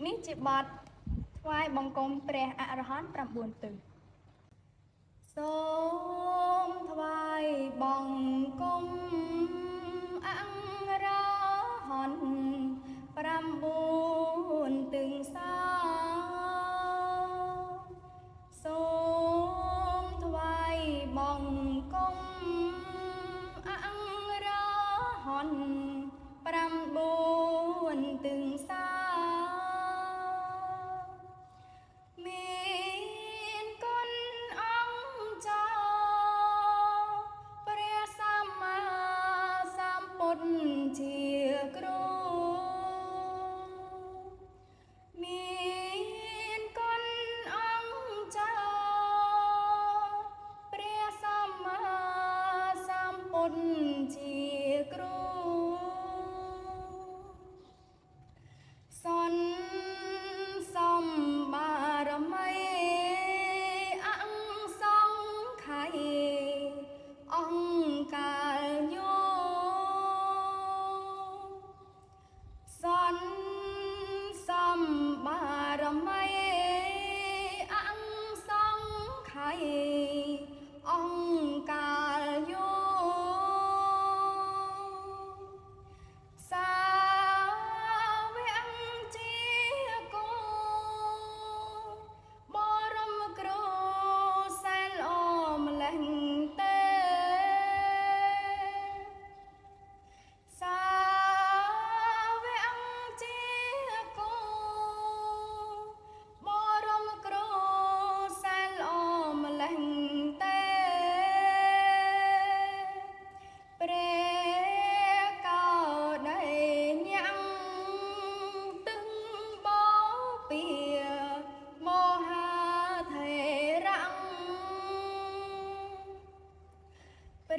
នេះជាបទថ្វាយបង្គំព្រះអរហន្ត9ទិសសូមថ្វាយបង្គំអរហន្ត9ទិសសាសូមថ្វាយបង្គំអរហន្ត9ទិសសាជាគ្រូមានគុណអង្គចាព្រះសម្មាសម្ពុទ្ធជាគ្រូសន្សំបារមីអង្គសង្ខ័យអង្គកាលសន្សំបារមីអង្គសង្ខ័យអង្គកាលយោសាវកជាគោបរមគ្រូសែនល្អម្លេះទេ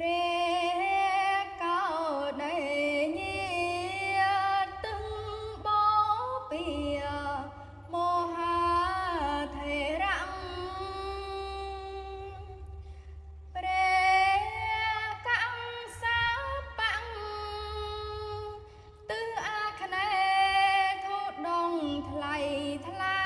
ព្រះកោដេញាទឹងបពាមហាថេរៈព្រះកម្មសាបៈទិសអាគ្នេយ៍ធូដងថ្លៃថ្លា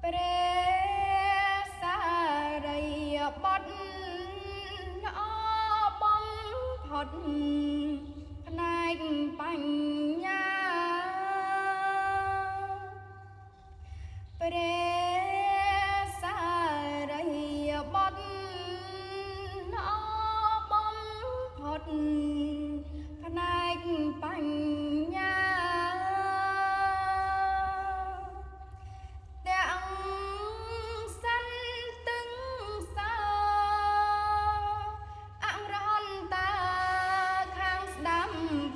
ព្រះសារីបុត្រល្អបំផុតផ្នែកបញ្ញាព្រះសារីបុត្រល្អបំផុតផ្នែកបញ្ញា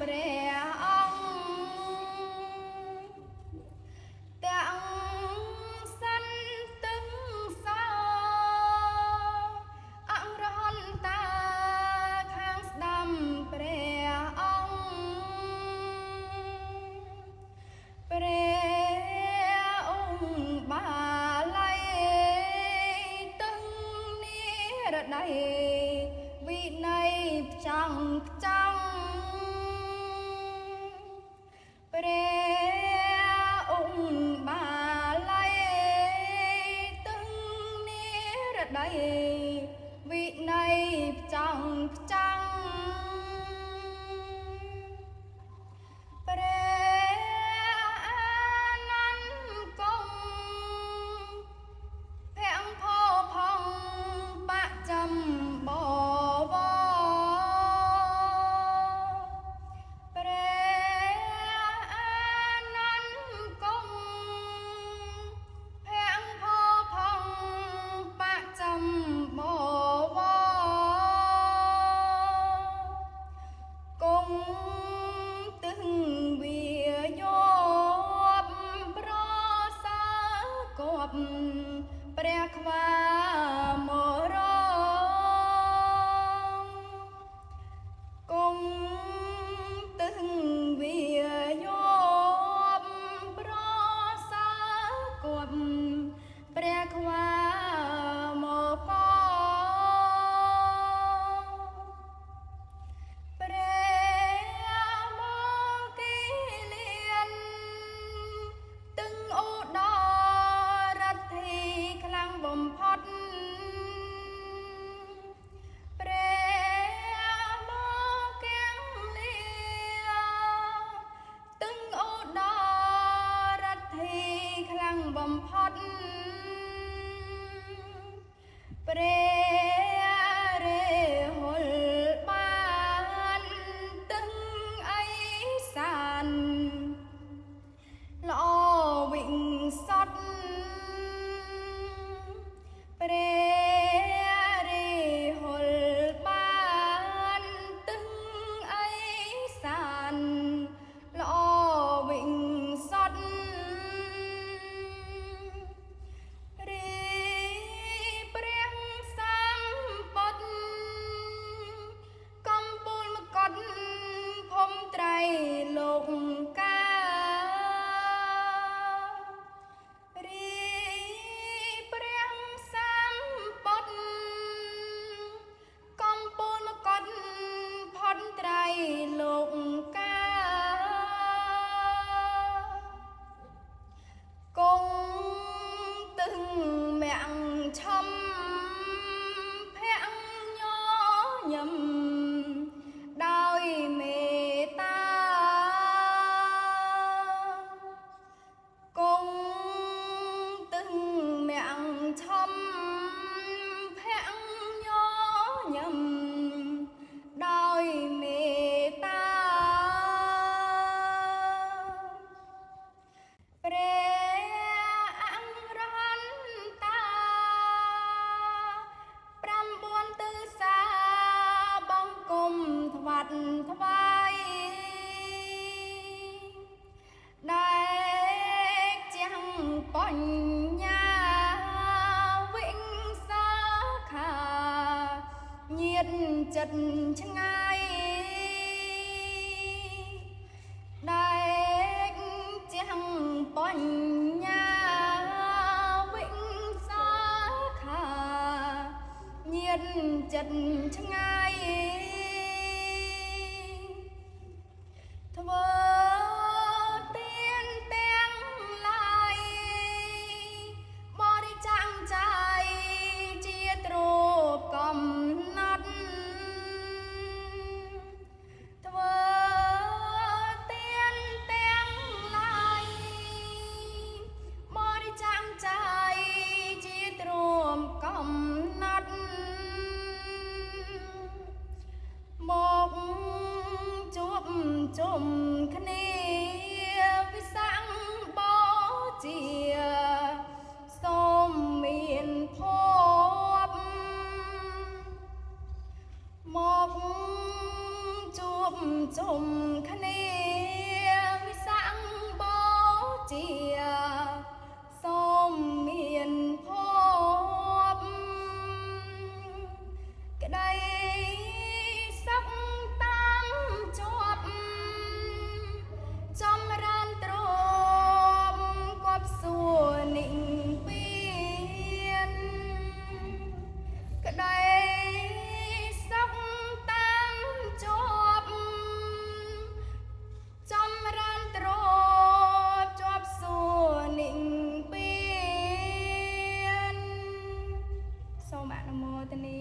ព្រះអង្គទាំងសន្ទឹងសាអរហន្តាខាងស្ដាំព្រះអង្គព្រះអង្គបាល័យទឹងនិរដីវិន័យផ្ចង់ផ្ចង់ព្រះអង្គបាល័យទឹងនិរដីវិន័យផ្ចង់ផ្ចង់ព្រះអានន្ទគង់ភង្ភោផង់បចម្បវប បំផុតព្រះរេហុលបានទឹងអីសានល្អវិញសតព្រះរេហុលបានទឹងអីសានល្អវិញសតព្រះសម្បត្តិកំពូលមកុដភូមិត្រៃលោកកាព្រះសម្បត្តិកំពូលមកុដផុតត្រៃលោកកាគង់ទឹងមាំងឈំភ័ក្រញញឹមដោយមេត្តាគង់ទឹងមាំងឈំភ័ក្រញញឹមដោយមេត្តាព្រះអង្គរហន្តា9ទិសាបង្គំថ្វាត់ថ្វាយដែលជាងបញ្ញាវិសាខាញាតចិត្តឆ្ងាយដែលជាងបញ្ញាវិសាខាញាតចិត្តឆ្ងាយធ្វើទានទាំងឡាយបរិច្ចាគចាយជាទ្រពកំណត់ធ្វើទានទាំងឡាយបរិច្ចាគចាយជាទ្រពកំណត់មកជួបជុំគ្នាវិសាំងបូជាសូមមានភពមកជួបជុំគ្នាវិសាំងបូជាសូមមានភពក្តីសុខតាមជាប់ចម្រើនទ្រពគប់សួរនិព្វានក្តីសុខតាមជាប់ចម្រើនទ្រពជាប់សួរនិព្វានសូមអនុមោទនា